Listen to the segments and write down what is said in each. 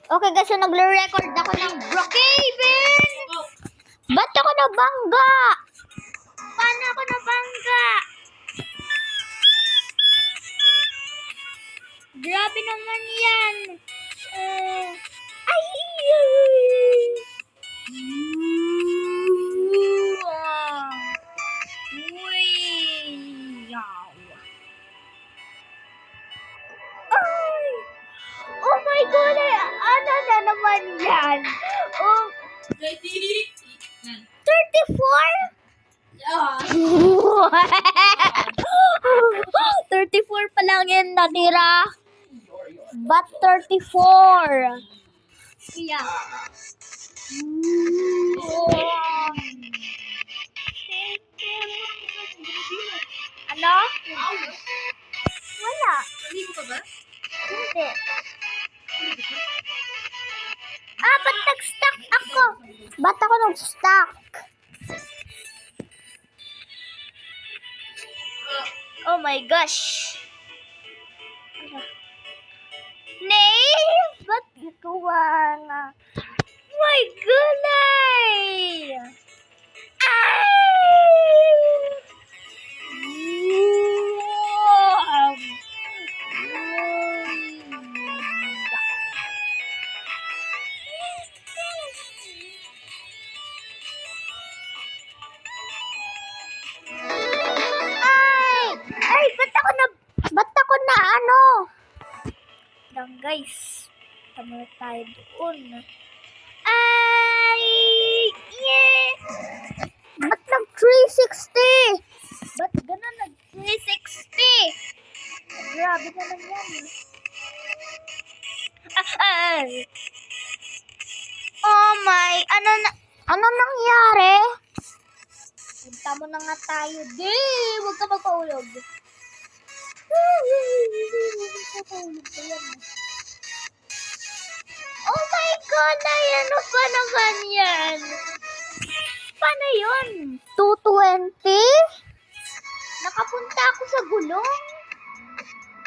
Okay guys, so nagre-record ako ng Brookhaven. Ba't ako nabangga? Paano ako nabangga? Grabe naman yan. Ay! Uy! Yaw! Ay! Oh my God! Ano na naman yan? Oh, 34? 34 pa lang yan natira. But 34. Kaya. Ano? Wala. Hindi ko pa ba? Hindi. Ba't nag-stuck ako? Ba't ako nag-stuck? Oh my gosh. Nay! Ba't ikuha na? My gulay! Ba't ako na ano? Lang guys, tama tayo doon. Ay! Yeah! Ba't nag-360? Ba't gano'n nag-360? Grabe naman yan. Oh my, ano nangyari? Punta mo na nga tayo. Di, huwag ka magpaulog. Oh my God, ano pa naman yan? Paano yun? 220? Nakapunta ako sa gulong.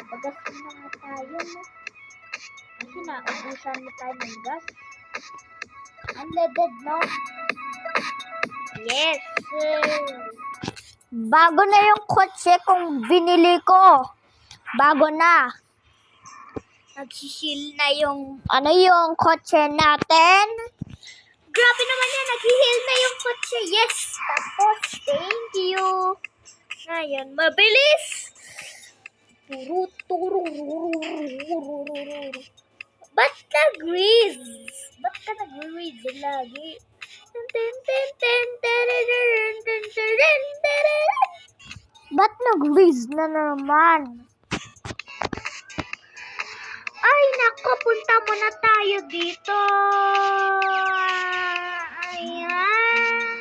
Pagasin na nga tayo, no? Kasi naubusan na tayo ng gas. Unleaded, no? Yes, sir. Bago na yung kotse kung binili ko. Bago na. Nag-heal na yung kotse natin. Grabe naman yan, nag-heal na yung kotse. Yes, tapos, thank you. Ngayon, mabilis. Ba't nag-grease? Ba't ka nag-grease lagi? Ba't nag-grease na naman? Ay, nako, punta muna tayo dito. Ayan.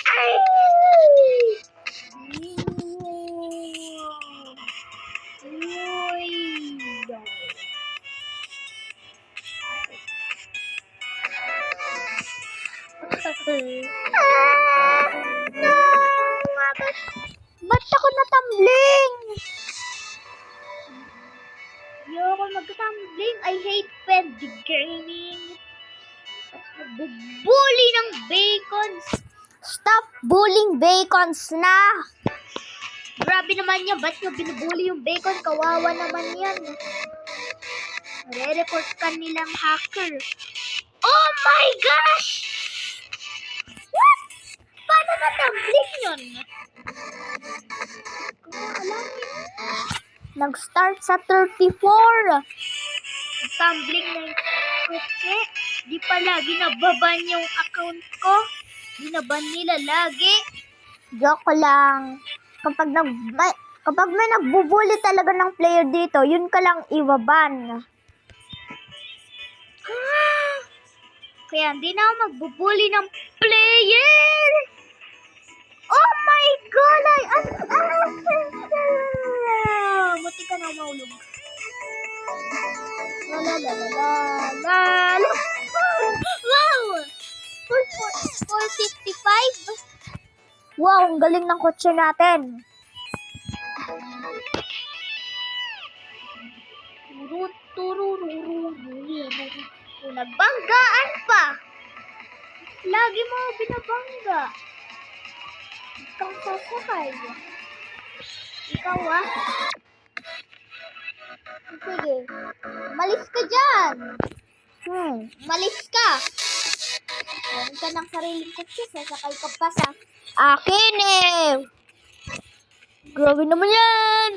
Ay! No! Ba't ako natumbling? Ayoko magtumbling. I hate Fed Gaming. Bully ng bacons. Stop bullying bacons na. Grabe naman yan. Ba't nyo binubully yung bacon? Kawawa naman yan. Re-report ka nilang hacker. Oh my gosh! What? Paano natumbling yun? Nag-start sa 34. Tumbling na yung kotse. Di pa lagi nababan yung account ko. Binaban nila lagi. Joke lang. Kapag may nagbubuli talaga ng player dito, yun ka lang iwaban. Kaya hindi na ako magbubuli ng player. Oh my God! Muti ka na maulog. Wow! 455? Wow, ang galing ng kotse natin. Nabanggaan pa. Lagi mo binabangga. Ikaw sasakay. Ikaw Sige. Malis ka dyan. Malis ka. Meron ka ng sariling kotse. Sasakay ka pa sa akin Grabe naman yan.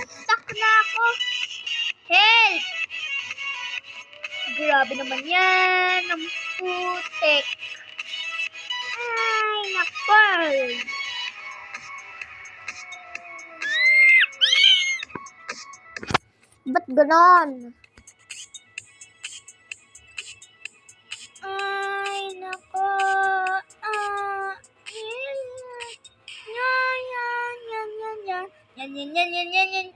Stuck na ako. Help! Grabe naman yan. Ang putek. Ay, nakpal. Ba't ganon? Ay, nako. Yan.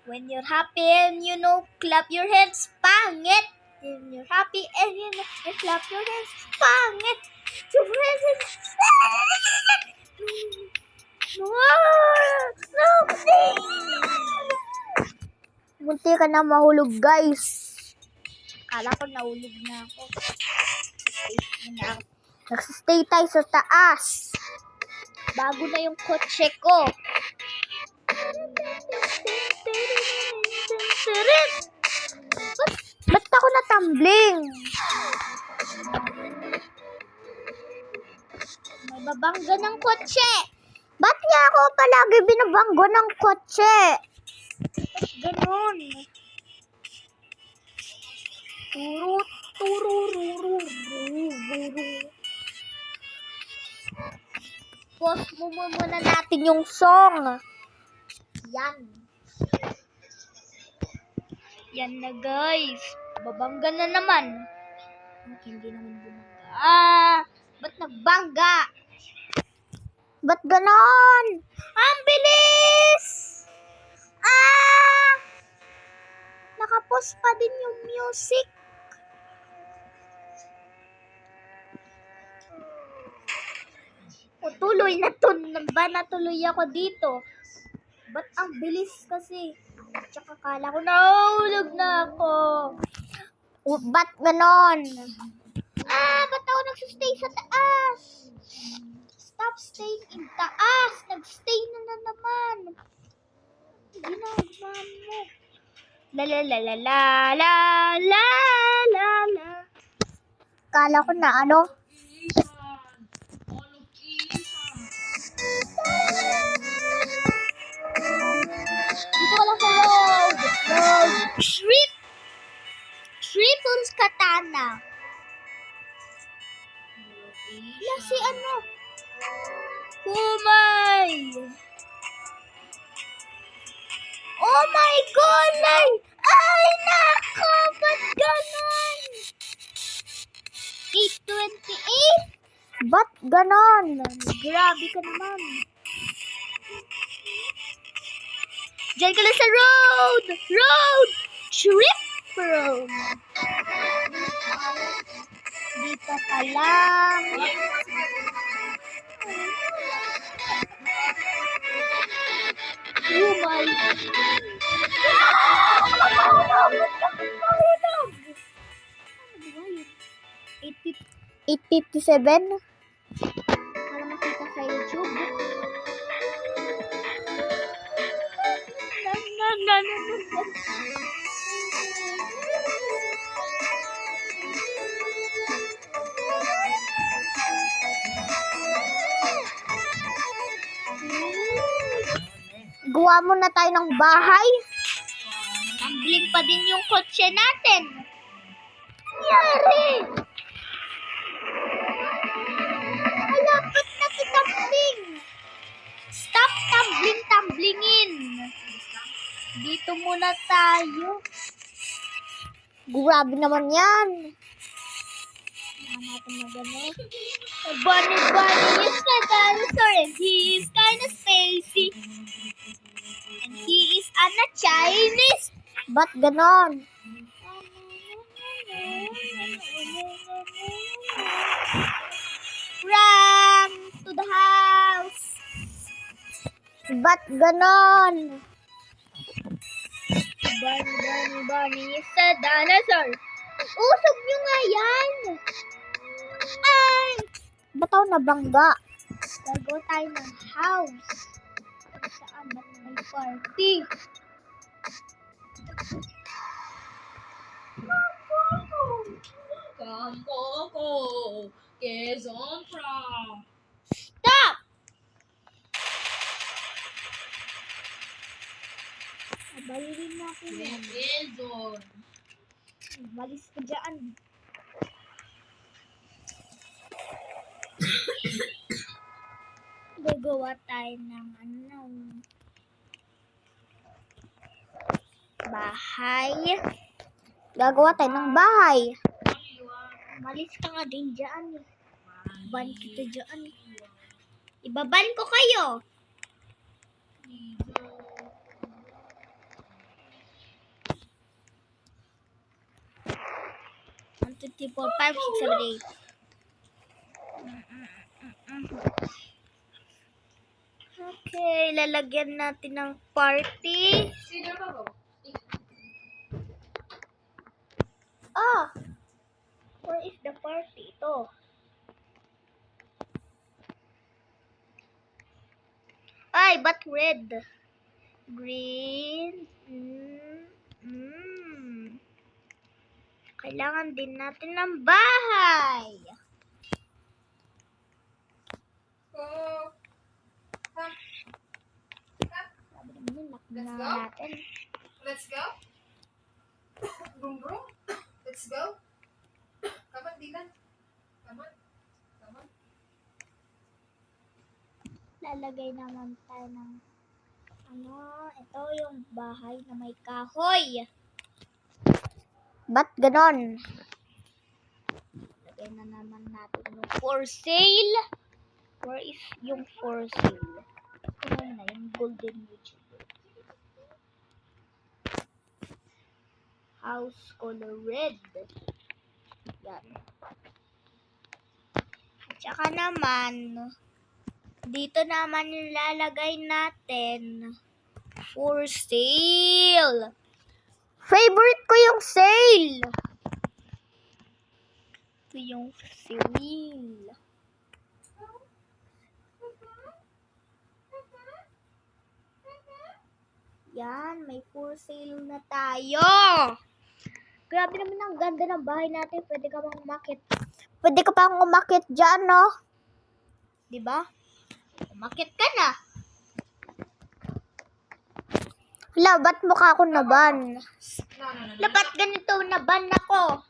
When you're happy and clap your hands, pangit. When you're happy and clap your hands, pangit. Munti ka na mahulog, guys. Kala ko nahulog na ako. Nagsistay tayo sa taas. Bago na yung kotse ko. Ba't ako natumbling? May babangga ng kotse. Ba't niya ako palagi binabanggo ng kotse? Ba't ganun? Pause mo muna natin yung song. Yan na, guys. Babangga na naman. Hindi naman bumangga. Ba't nagbangga? Ba't ganon? Ang bilis! Nakapause pa din yung music. Tuloy na natuloy ako dito. Ba't ang bilis kasi? Tsaka kala ko nahulog na ako. Ba't ganon? Ba't ako nagsustay sa taas? Stop staying in taas. Nagstay na naman. Ginagawa mo. La. Kala ko na Dito ka lang sa road. Triple katana. Si Humay. Oh my God! Ay, nako! Ba't ganon? 828? Ba't ganon? Grabe ka naman. Diyan ka lang sa road! Trip road! Dito ka lang. Oh my God! 857? Para makita sa YouTube. Gawa muna tayo ng bahay. Tumbling pa din yung kotse natin. Yari! Malapit na kitambling. Stop tamblingin. Dito muna tayo. Grabe naman yan. Bunny is a dinosaur and he is kinda spacey. And he is a Chinese. Ba't ganon? Run to the house. Ba't ganon? Bunny is a dinosaur. Usog nyo nga yan. Ay! Ba't ako nabangga? Gagawa tayo ng house. Saan ba't may party? Tampoco. Quezon from. Stop! Abalin natin yan. Quezon. Malis ka dyan. Gagawa tayo ng bahay. Gagawa tayo ng bahay. Malis ka nga din dyan. Ban kita dyan. Ibaban ko kayo. 1, 2, 3, 4, 5, 6, 7, 8. Okay, lalagyan natin ng party. Ah! Where is the party? Ito. Ay, but red? Green. Kailangan din natin ng bahay. Let's go. Let's go. Brum brum. Let's go. Come on, Dylan. Come on. Come on. Lalagay naman tayo ng ito yung bahay na may kahoy. Ba't ganon? Lagay na naman natin yung for sale. Where is yung for sale? Ano na yung golden YouTuber? House color red. Yan. At saka naman, dito naman yung lalagay natin for sale. Favorite ko yung sale. Ito yung sale. Yan, may for sale na tayo. Grabe naman ang ganda ng bahay natin. Pwede ka pang umakit. Pwede ka pang umakit dyan, no? Diba? Umakit ka na. Hala, ba't mukha ako naban? No. Hala, ba't ganito naban ako?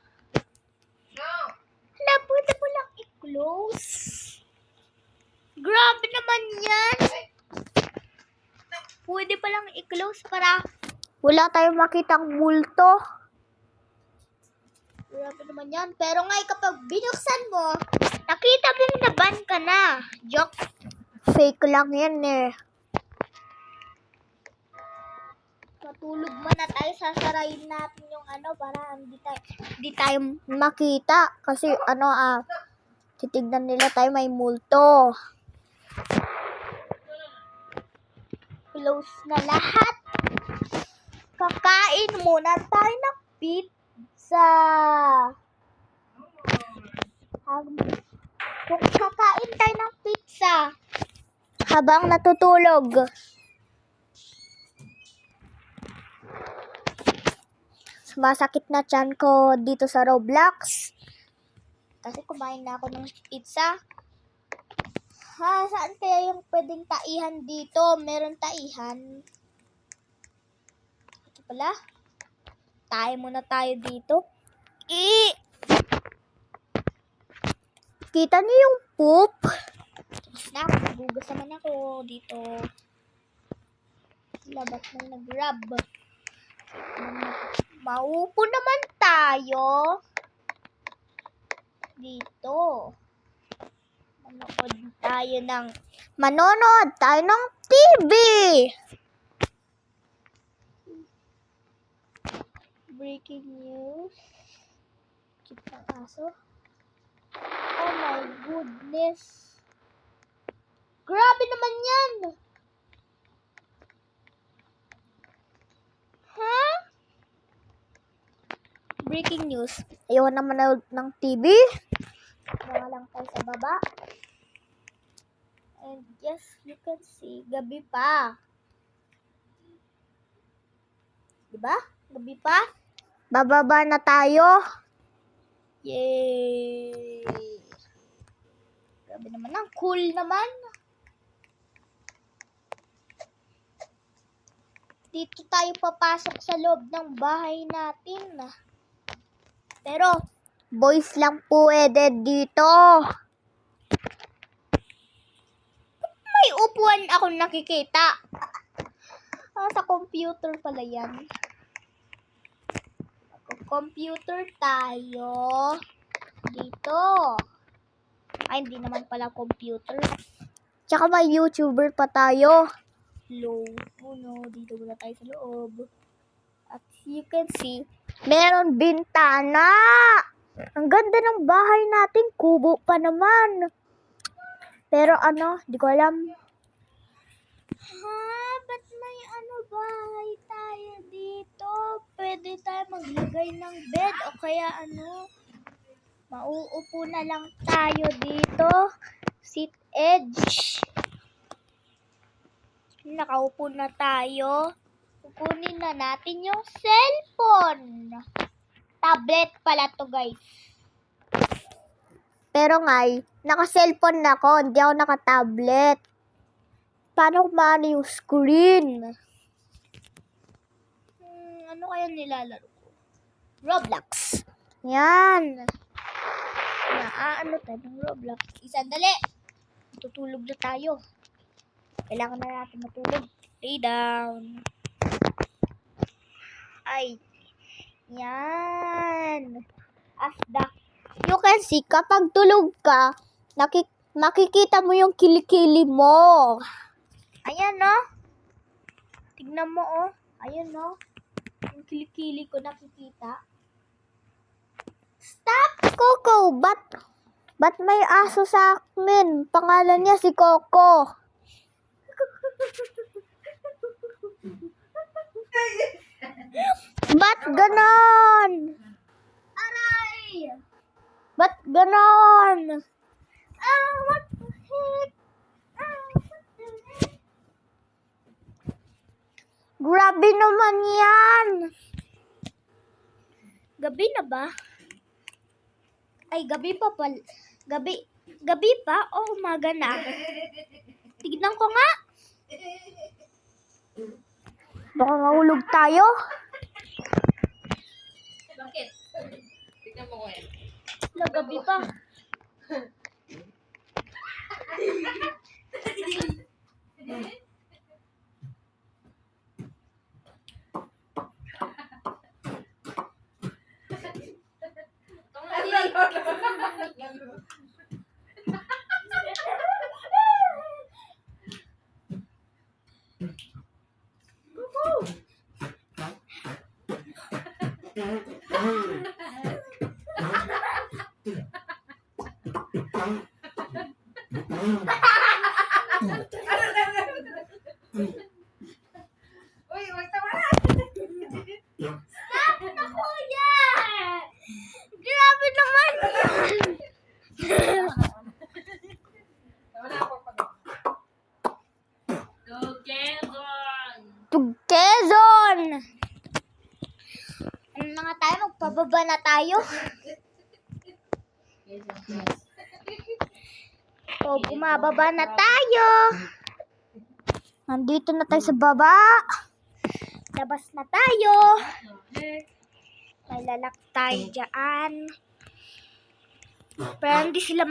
No. Hala, pwede mo lang i-close. Grabe naman yan. Pwede pa lang i-close para wala tayong makitang multo. Grabe naman yan. Pero nga kapag binuksan mo, nakita mo yung naban ka na. Joke. Fake lang yan eh. Matulog muna tayo. Sasarayin natin yung para hindi tayo makita. Kasi titignan nila tayo may multo. Close na lahat. Kakain muna tayo ng pizza. Kakain tayo ng pizza habang natutulog. Sumasakit na tiyan ko dito sa Roblox. Kasi kumain na ako ng pizza. Saan kaya yung pwedeng taihan dito? Meron taihan. Ito pala. Tayo muna tayo dito. Kita niyo yung poop? Nagugas naman ako dito. Labat na nag-grab. Maupo naman tayo. Dito. Manonood tayo ng TV. Breaking news. Kita aso. Oh my goodness. Grabe naman yan. breaking news. Ayaw na manood ng TV. Mga lang tayo sa baba. And yes, you can see, gabi pa. Diba? Gabi pa. Bababa na tayo. Yay! Grabe naman, ang cool naman. Dito tayo papasok sa loob ng bahay natin. Pero, boys lang pwede dito. May upuan ako nakikita. Sa computer pala yan. Computer tayo. Dito. Ay, hindi naman pala computer. Tsaka may YouTuber pa tayo. Hello. Oh no, dito muna tayo sa loob. At you can see, meron bintana. Ang ganda ng bahay natin. Kubo pa naman. Pero di ko alam. Ba't may bahay tayo dito? Pwede tayo maglagay ng bed o kaya mauupo na lang tayo dito. Sit edge. Nakaupo na tayo. Kukunin na natin yung cellphone. Tablet pala to, guys. Pero naka-cellphone na ako. Hindi ako naka-tablet. Paano kumano yung screen? Ano kaya nilalaro ko? Roblox. Yan. Ano tayo ng Roblox? Isandali. Tutulog na tayo. Kailangan na natin matulog. Lay down. Ay. Yan. You can see, kapag tulog ka, makikita mo yung kilikili mo. Ayan, Tignan mo, Ayan, yung kilikili ko nakikita. Stop, Coco! Ba't may aso sa akin? Pangalan niya si Coco. Ba't ganon? Aray! Ba't ganon? What the heck? Grabe naman yan. Gabi na ba? Ay, gabi pa pala. Gabi pa o umaga na? Tignan ko nga. Baka mahulog tayo. Bakit? Tignan mo ko yan. Gabi pa. Uy, wag tama na! Stop na, kuya! Grabe naman yan! Tama na ako pag... Tugkezon! Ano na nga tayo? Magpababa na tayo? So, bumababa na tayo. Nandito na tayo sa baba. Labas na tayo. May lalak tayo dyan. Pero hindi sila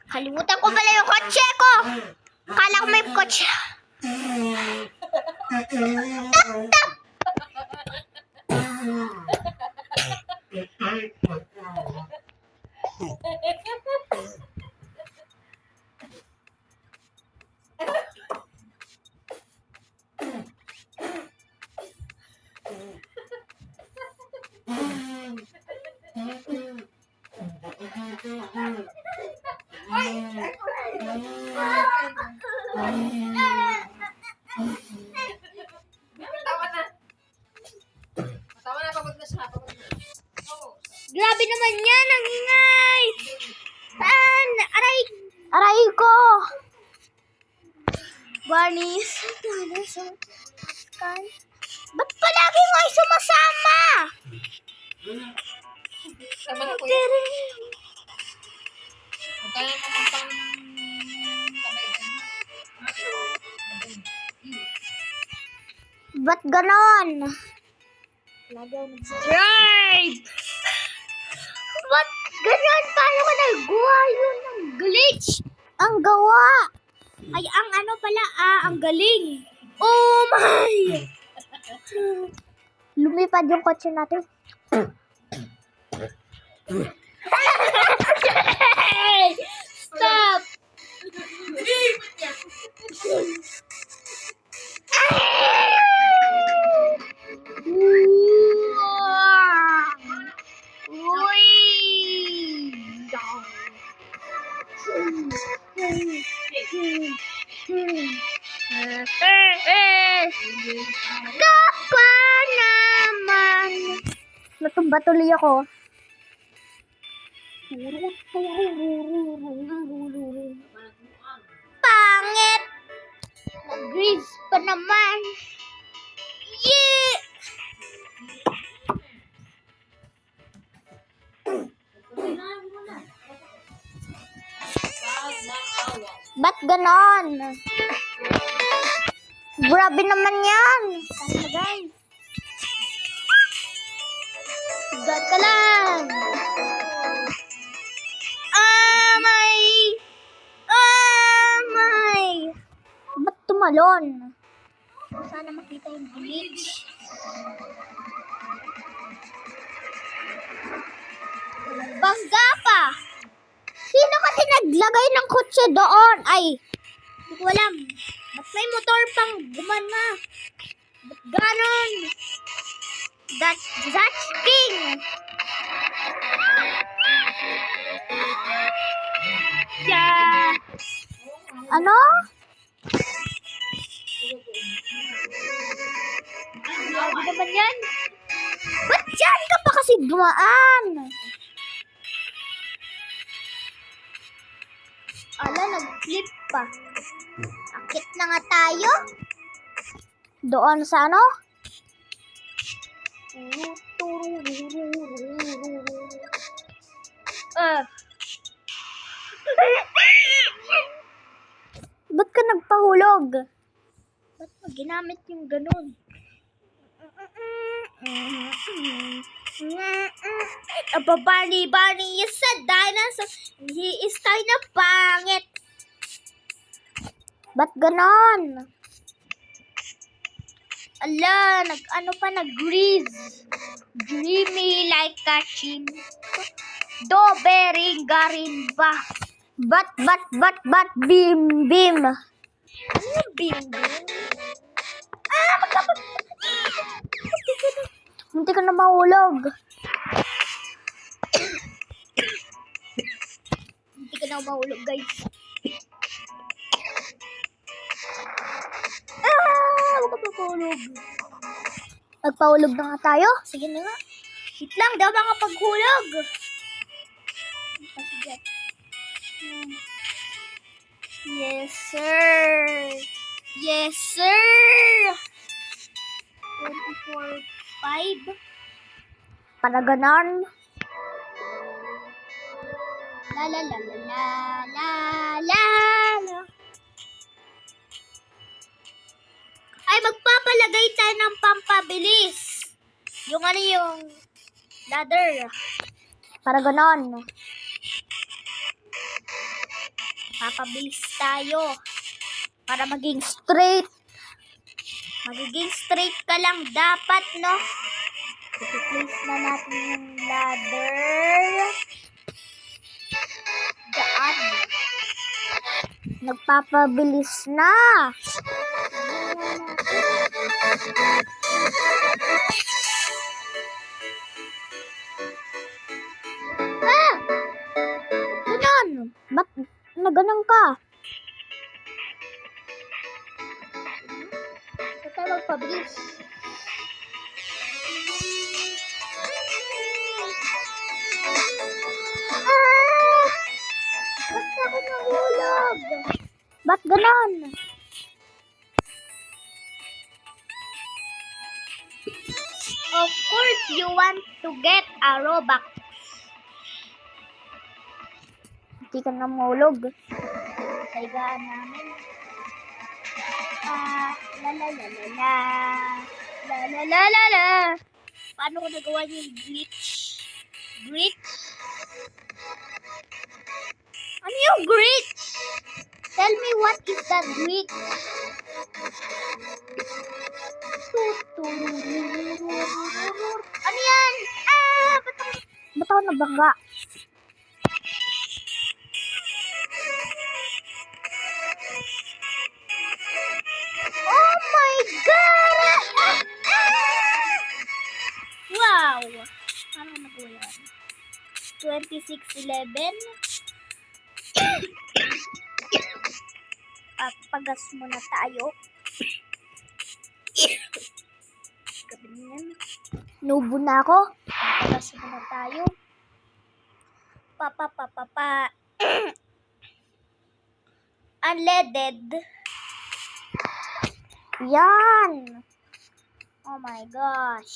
Kalimutan ko pala yung kotse ko. Kala ko may kotse. Tama na, pagod na siya. Pagod na. Aray ko! Bunnies. Ba't palagi mo ay sumasama? Sama na kuya. Huwag ka na mamapang kamay dyan. Ba't ganon? Drive! Ba't ganon? Paano ka nagawa yun ng glitch? Ang gawa! Ay, ang ano pala, ang galing. Oh my! Lumipad yung kotse natin. Stop! Kapa naman. Natumba tuloy ako. Pangit. Nag-grease pa naman. Yeah! Ba't ganon? Grabe naman yan. Tama guys. Gat ka lang. Amay. Ba't tumalon? Sana makita yung glitch. Bangga pa. Sino kasi naglagay ng kotse doon? Ay, hindi ko alam. Ba't may motor pang gumana? Ba't ganon? That's king. Yeah. Ano? Grabe naman yan. Ba't dyan ka pa kasi dumaan? Ala, nag-flip pa. Akit na nga tayo. Doon sa ano? Ba't ka nagpahulog? Ba't mo ginamit yung ganun? Bunny is a dinosaur. He is kinda pangit. Ba't ganon? Ala, nag-grease. Dreamy like a chim. Dobering garimba. Bat, bim. Ano yung bim? Hindi ka na mahulog. Hindi ka na mahulog, guys. Huwag ka magpahulog. Magpahulog na nga tayo. Sige na nga. Wait lang, daw mga paghulog. Yes, sir. Yes, sir. 24.5. Para ganon. La la la la la la la la. Ay, magpapalagay tayo ng pampabilis. Yung ano yung ladder. Para ganon. Papabilis tayo. Para maging straight. Magiging straight ka lang dapat, no? I-place na natin yung ladder. Daan. Nagpapabilis na. Ganon. Ba't naganon ka? Ito tayo magpabilis. Ba't ako nahulog? Ba't ganon? Of course, you want to get a Robux. Hindi ka na mahulog. Saigaan namin. La la la la la. La la la la la. Paano ko nagawa yung glitch? Glitch? Ano yung glitch? Tell me what is that glitch? Ano yan? Ba't ako nabangga? Oh my God! Wow! Paano nagawa yan? 2611. At pagas muna tayo. Gabi na yan. Nubo na ako. Pagas muna tayo. Unleaded. Yan. Oh my gosh.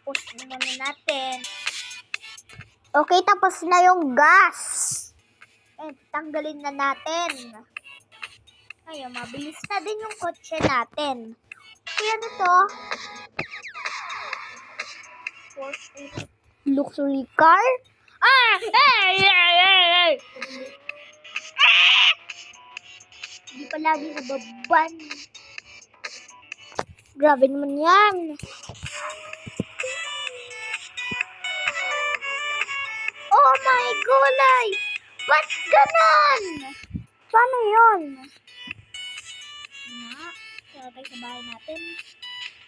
Post muna natin. Okay, tapos na yung gas. Tanggalin na natin. Ayun, mabilis na din yung kotse natin. Kaya ano to? Luxury car? Hindi pa lagi nababan. Grabe naman yan. Oh my gulay! Ba't ganon? Paano yun? Sabay sa bahay natin.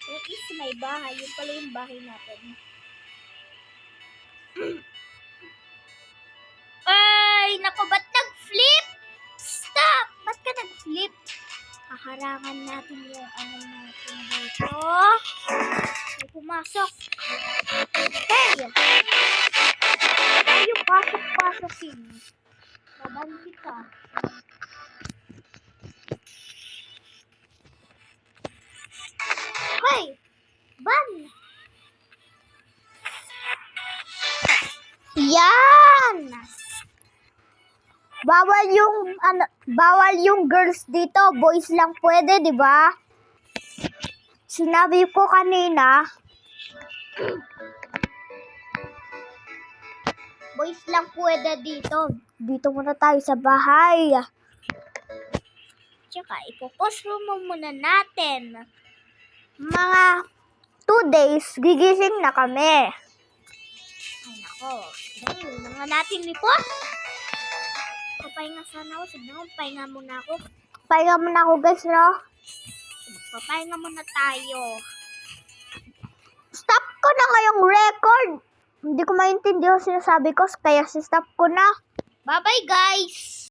Yung is may bahay. Yun pala yung bahay natin. Ay! Naku, ba't nag-flip? Stop! Ba't ka nag-flip? Haharangan natin yung ano natin dito. Ay, pumasok. Hey! Tayo pasok-pasokin. Baban kita. Hey! Ban! Yan! Bawal yung girls dito, boys lang pwede, 'di ba? Sinabi ko kanina, boys lang pwede dito. Dito muna tayo sa bahay. Tsaka ipopost mo muna natin. Mga 2 days, gigising na kami. Ay nako, sige na natin i-post. Papahinga sana ako. Sige na, pahinga muna ako. Pahinga muna ako guys, no? Papahinga muna tayo. Stop ko na ngayong record. Hindi ko maintindihan sinasabi ko, kaya stop ko na. Bye-bye guys!